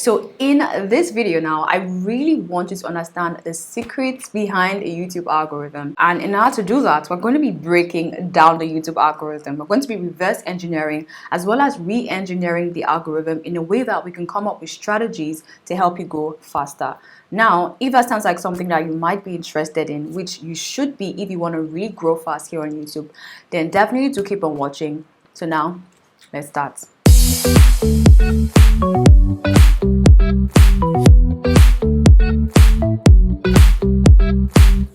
So in this video now, I really want you to understand the secrets behind a YouTube algorithm. And in order to do that, we're going to be breaking down the YouTube algorithm. We're going to be reverse engineering as well as re-engineering the algorithm in a way that we can come up with strategies to help you go faster. Now, if that sounds like something that you might be interested in, which you should be if you want to really grow fast here on YouTube, then definitely do keep on watching. So now, let's start.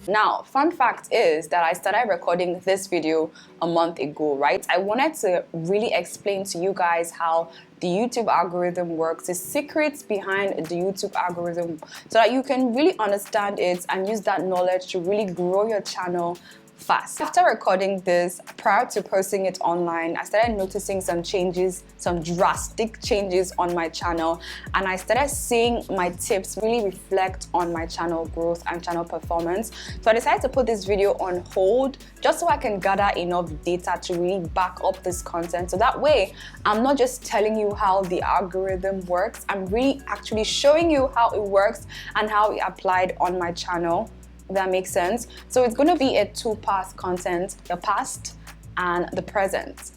Now, fun fact is that I started recording this video a month ago, right? I wanted to really explain to you guys how the YouTube algorithm works, the secrets behind the YouTube algorithm, so that you can really understand it and use that knowledge to really grow your channel fast. After recording this, prior to posting it online, I started noticing some changes, some drastic changes on my channel, and I started seeing my tips really reflect on my channel growth and channel performance. So I decided to put this video on hold just so I can gather enough data to really back up this content. So that way, I'm not just telling you how the algorithm works, I'm really actually showing you how it works and how it applied on my channel. That makes sense. So it's going to be a two-part content: the past and the present,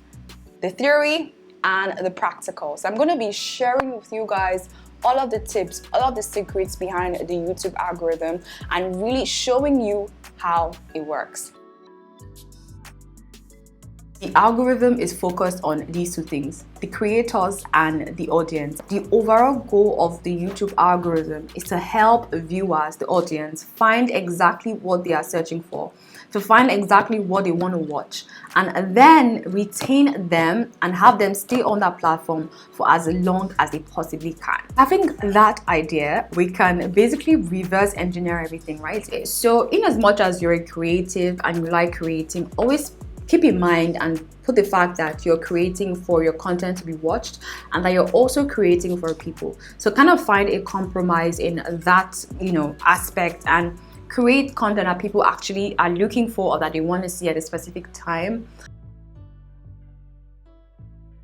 the theory and the practical. So I'm going to be sharing with you guys all of the tips, all of the secrets behind the YouTube algorithm, and really showing you how it works. The algorithm is focused on these two things: the creators and the audience. The overall goal of the YouTube algorithm is to help viewers, the audience, find exactly what they are searching for, to find exactly what they want to watch, and then retain them and have them stay on that platform for as long as they possibly can. Having that idea, we can basically reverse engineer everything, right? So in as much as you're a creative and you like creating, always keep in mind and put the fact that you're creating for your content to be watched and that you're also creating for people. So kind of find a compromise in that, aspect, and create content that people actually are looking for or that they want to see at a specific time.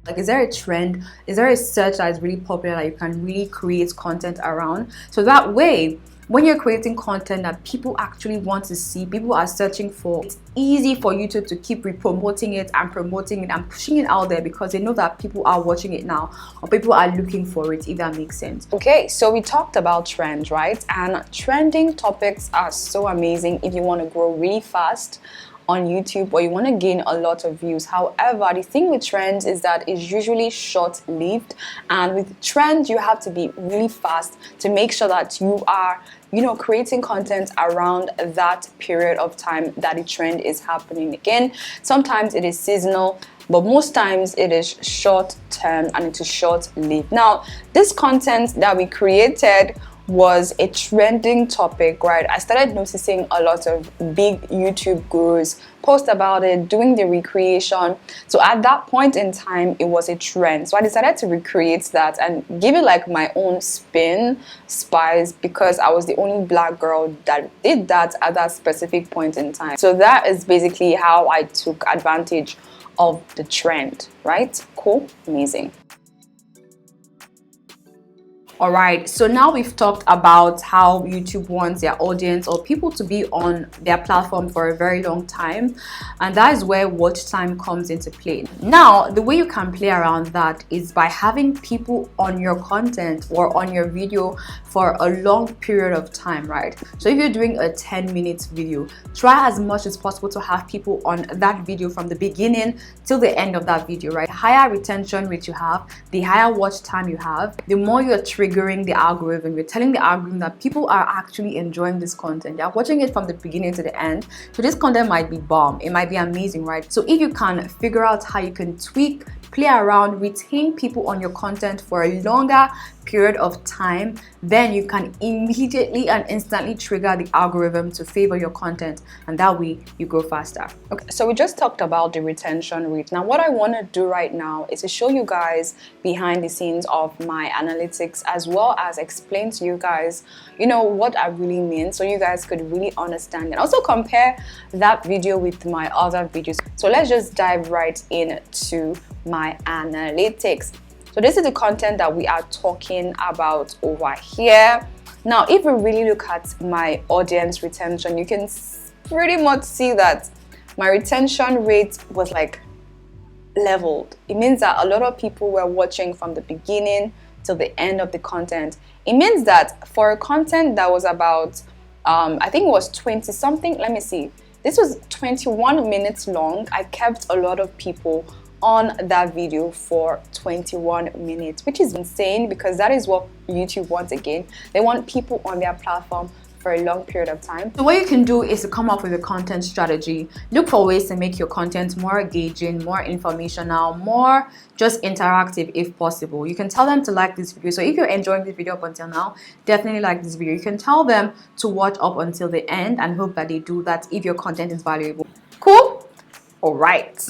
Like, is there a trend? Is there a search that is really popular that you can really create content around? So that way, when you're creating content that people actually want to see, people are searching for, it's easy for YouTube to keep promoting it and pushing it out there because they know that people are watching it now or people are looking for it, if that makes sense. Okay, so we talked about trends, right? And trending topics are so amazing if you want to grow really fast on YouTube or you want to gain a lot of views. However, the thing with trends is that it's usually short-lived, and with trends you have to be really fast to make sure that you are creating content around that period of time that the trend is happening. Again, sometimes it is seasonal, but most times it is short term and it is short-lived. Now, this content that we created was a trending topic, right? I started noticing a lot of big YouTube gurus post about it, doing the recreation. So at that point in time, it was a trend. So I decided to recreate that and give it like my own spice, because I was the only black girl that did that at that specific point in time. So that is basically how I took advantage of the trend, right? Cool, amazing. Alright, so now we've talked about how YouTube wants their audience or people to be on their platform for a very long time, and that is where watch time comes into play. Now, the way you can play around that is by having people on your content or on your video for a long period of time, right? So if you're doing a 10-minute video, try as much as possible to have people on that video from the beginning till the end of that video, right? The higher retention rate you have, the higher watch time you have, the more you're triggering the algorithm. You're telling the algorithm that people are actually enjoying this content. They're watching it from the beginning to the end. So this content might be bomb. It might be amazing, right? So if you can figure out how you can tweak, play around, retain people on your content for a longer period of time, then you can immediately and instantly trigger the algorithm to favor your content, and that way you grow faster. Okay, so we just talked about the retention rate. Now what I want to do right now is to show you guys behind the scenes of my analytics, as well as explain to you guys what I really mean, so you guys could really understand and also compare that video with my other videos. So let's just dive right into my analytics. So this is the content that we are talking about over here. Now, if we really look at my audience retention, you can pretty much see that my retention rate was like leveled. It means that a lot of people were watching from the beginning till the end of the content. It means that for a content that was about I think it was 20 something, let me see, this was 21 minutes long. I kept a lot of people on that video for 21 minutes, which is insane, because that is what YouTube wants. Again, they want people on their platform for a long period of time. So what you can do is to come up with a content strategy. Look for ways to make your content more engaging, more informational, more just interactive if possible. You can tell them to like this video. So if you're enjoying this video up until now, definitely like this video. You can tell them to watch up until the end and hope that they do that if your content is valuable. Cool? All right.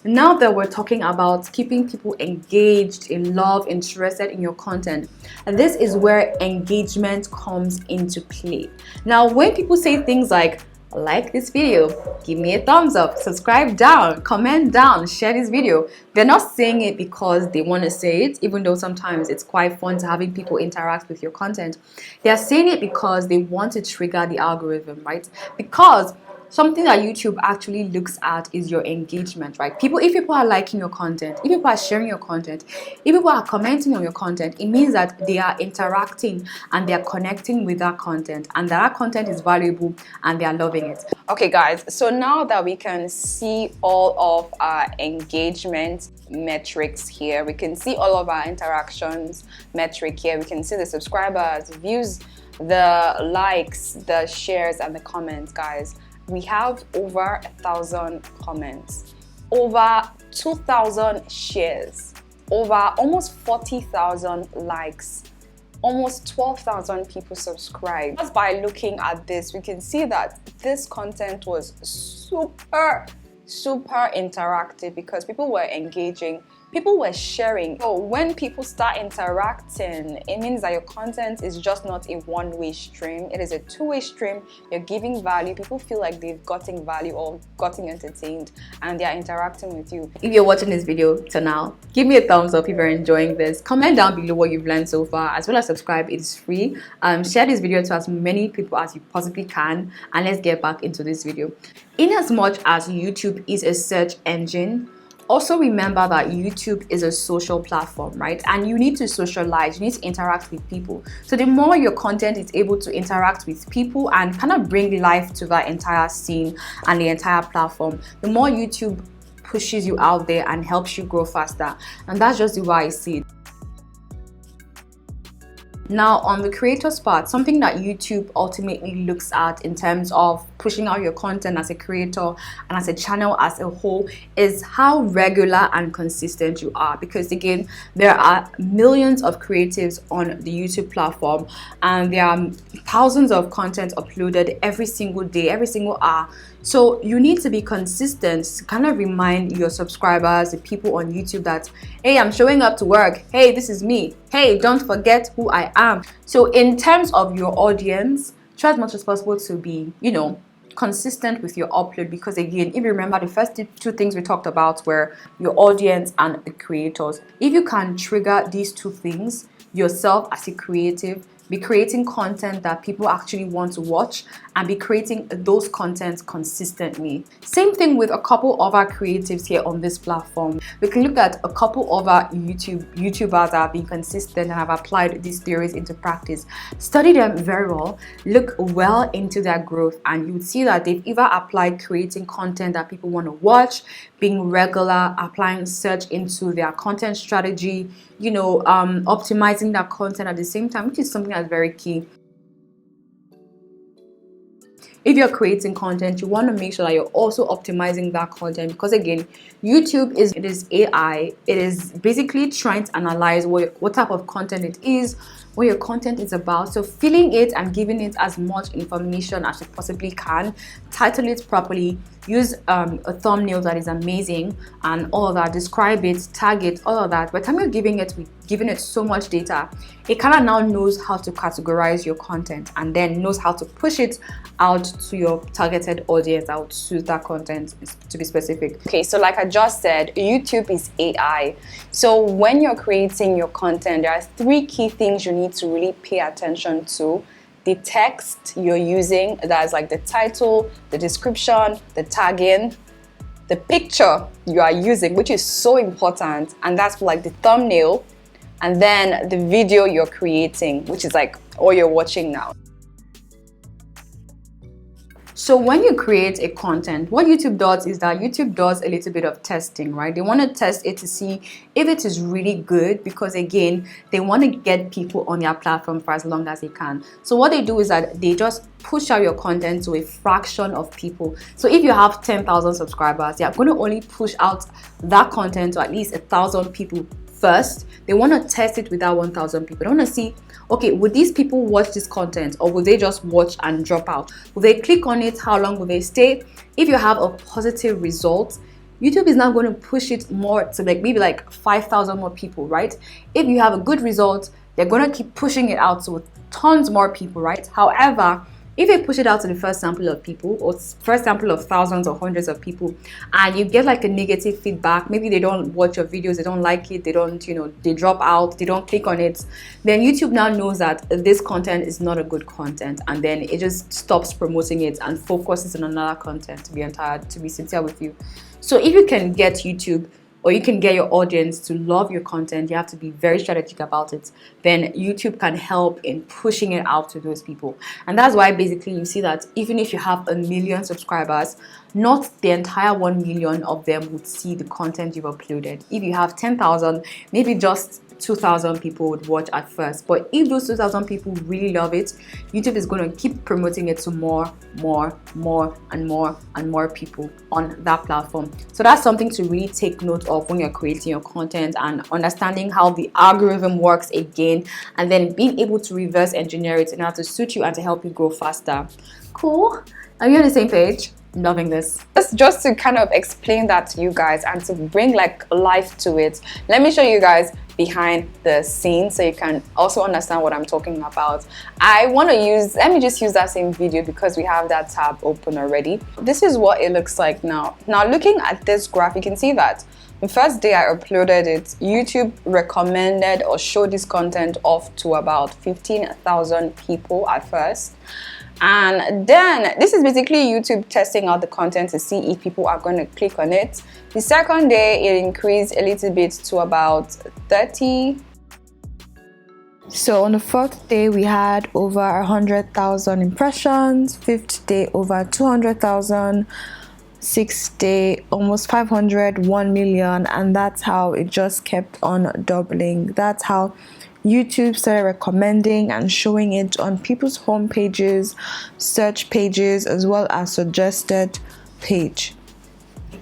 Now that we're talking about keeping people engaged, in love, interested in your content, and this is where engagement comes into play. Now, when people say things like this video, give me a thumbs up, subscribe down, comment down, share this video, they're not saying it because they want to say it, even though sometimes it's quite fun to having people interact with your content. They're saying it because they want to trigger the algorithm, right? Because something that YouTube actually looks at is your engagement, right? If people are liking your content, if people are sharing your content, if people are commenting on your content, it means that they are interacting and they are connecting with that content, and that content is valuable and they are loving it. Okay, guys, so now that we can see all of our engagement metrics here, we can see all of our interactions metric here, we can see the subscribers, views, the likes, the shares, and the comments, guys. We have over 1,000 comments, over 2,000 shares, over almost 40,000 likes, almost 12,000 people subscribed. Just by looking at this, we can see that this content was super interactive because people were engaging, people were sharing. So when people start interacting, it means that your content is just not a one-way stream. It is a two-way stream. You're giving value. People feel like they've gotten value or gotten entertained, and they're interacting with you. If you're watching this video to now, give me a thumbs up if you're enjoying this. Comment down below what you've learned so far, as well as subscribe. It's free. Share this video to as many people as you possibly can, and let's get back into this video. In as much as YouTube is a search engine, also remember that YouTube is a social platform, right? And you need to socialize, you need to interact with people. So the more your content is able to interact with people and kind of bring life to that entire scene and the entire platform, the more YouTube pushes you out there and helps you grow faster. And that's just the way I see it. Now, on the creator's part, something that YouTube ultimately looks at in terms of pushing out your content as a creator and as a channel as a whole is how regular and consistent you are. Because again, there are millions of creatives on the YouTube platform, and there are thousands of content uploaded every single day, every single hour. So you need to be consistent to kind of remind your subscribers, the people on YouTube, that, hey, I'm showing up to work. Hey, this is me. Hey, don't forget who I am. So in terms of your audience, try as much as possible to be, consistent with your upload, because again, if you remember, the first two things we talked about were your audience and the creators. If you can trigger these two things yourself as a creative, be creating content that people actually want to watch, and be creating those contents consistently. Same thing with a couple other creatives here on this platform. We can look at a couple other YouTubers that have been consistent and have applied these theories into practice. Study them very well, look well into their growth, and you would see that they've either applied creating content that people want to watch, being regular, applying search into their content strategy, optimizing that content at the same time, which is something that's very key. If you're creating content, you want to make sure that you're also optimizing that content, because again, YouTube is AI. It is basically trying to analyze what type of content it is, what your content is about. So filling it and giving it as much information as you possibly can, title it properly, use a thumbnail that is amazing and all of that, describe it, tag it, all of that. By the time you're giving it so much data, it kind of now knows how to categorize your content and then knows how to push it out to your targeted audience, out to that content, to be specific. Okay, so like I just said, YouTube is AI. So when you're creating your content, there are 3 key things you need to really pay attention to. The text you're using, that's like the title, the description, the tagging, the picture you are using, which is so important, and that's like the thumbnail, and then the video you're creating, which is like all you're watching now. So when you create a content, what YouTube does is that YouTube does a little bit of testing, right? They want to test it to see if it is really good, because again, they want to get people on their platform for as long as they can. So what they do is that they just push out your content to a fraction of people. So if you have 10,000 subscribers, they are going to only push out that content to at least 1,000 people first. They want to test it with that 1,000 people. They want to see, okay, would these people watch this content, or will they just watch and drop out? Will they click on it? How long will they stay? If you have a positive result, YouTube is now going to push it more to like maybe like 5,000 more people, right? If you have a good result, they're going to keep pushing it out to tons more people, right? However, if you push it out to the first sample of people, or first sample of thousands or hundreds of people, and you get like a negative feedback, maybe they don't watch your videos, they don't like it, they don't, they drop out, they don't click on it, then YouTube now knows that this content is not a good content, and then it just stops promoting it and focuses on another content, to be sincere with you. So if you can get YouTube, or you can get your audience to love your content, you have to be very strategic about it. Then YouTube can help in pushing it out to those people. And that's why basically you see that even if you have 1 million subscribers, not the entire 1 million of them would see the content you've uploaded. If you have 10,000, maybe just 2,000 people would watch at first. But if those 2,000 people really love it, YouTube is going to keep promoting it to more and more people on that platform. So that's something to really take note of when you're creating your content, and understanding how the algorithm works again, and then being able to reverse engineer it in order to suit you and to help you grow faster. Cool? Are you on the same page? I'm loving this. Just to kind of explain that to you guys and to bring like life to it, let me show you guys behind the scenes so you can also understand what I'm talking about. Let me just use that same video because we have that tab open already. This is what it looks like now. Now looking at this graph, you can see that the first day I uploaded it, YouTube recommended or showed this content off to about 15,000 people at first. And then this is basically YouTube testing out the content to see if people are going to click on it. The second day it increased a little bit to about 30. So on the 4th day we had over 100,000 impressions, 5th day over 200,000, 6th day almost 500, 1 million, and that's how it just kept on doubling. That's how YouTube started recommending and showing it on people's home pages, search pages, as well as suggested page.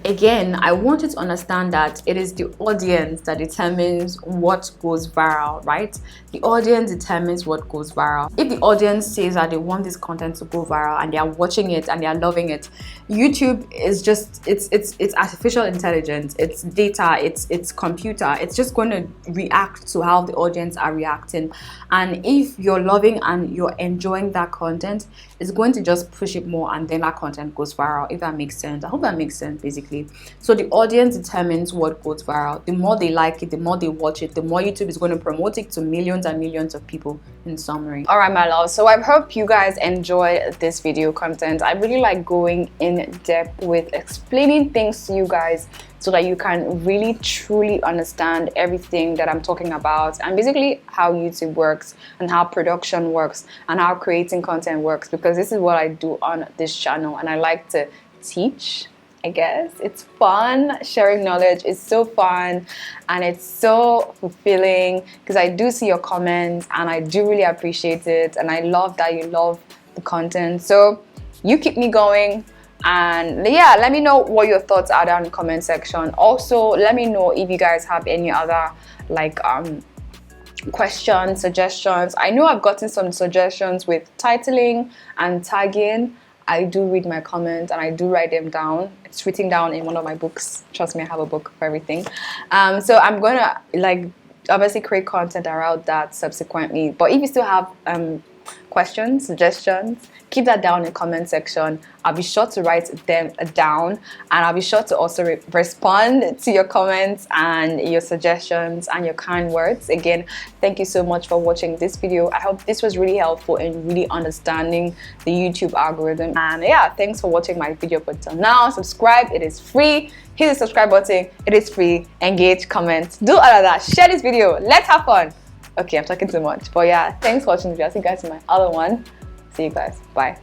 Again, I want you to understand that it is the audience that determines what goes viral, right? The audience determines what goes viral. If the audience says that they want this content to go viral and they are watching it and they are loving it, YouTube is just, it's artificial intelligence, it's data, it's computer. It's just going to react to how the audience are reacting. And if you're loving and you're enjoying that content, it's going to just push it more, and then that content goes viral, if that makes sense. I hope that makes sense, basically. So the audience determines what goes viral. The more they like it, the more they watch it, the more YouTube is going to promote it to millions and millions of people, in summary. All right, my love, so I hope you guys enjoy this video content. I really like going in depth with explaining things to you guys so that you can really truly understand everything that I'm talking about, and basically how YouTube works and how production works and how creating content works, because this is what I do on this channel, and I like to teach. I guess it's fun. Sharing knowledge is so fun and it's so fulfilling, because I do see your comments and I do really appreciate it, and I love that you love the content. So you keep me going, and yeah, let me know what your thoughts are down in the comment section. Also, let me know if you guys have any other like questions, suggestions. I know I've gotten some suggestions with titling and tagging. I do read my comments and I do write them down. It's written down in one of my books. Trust me, I have a book for everything. So I'm gonna like obviously create content around that subsequently. But if you still have questions, suggestions, keep that down in the comment section. I'll be sure to write them down, and I'll be sure to also respond to your comments and your suggestions and your kind words. Again, thank you so much for watching this video. I hope this was really helpful in really understanding the YouTube algorithm. And yeah, thanks for watching my video up until now. Subscribe, it is free. Hit the subscribe button, it is free. Engage, comment, do all of that. Share this video, let's have fun. Okay, I'm talking too much, but yeah, thanks for watching the video. I'll see you guys in my other one. See you guys, bye.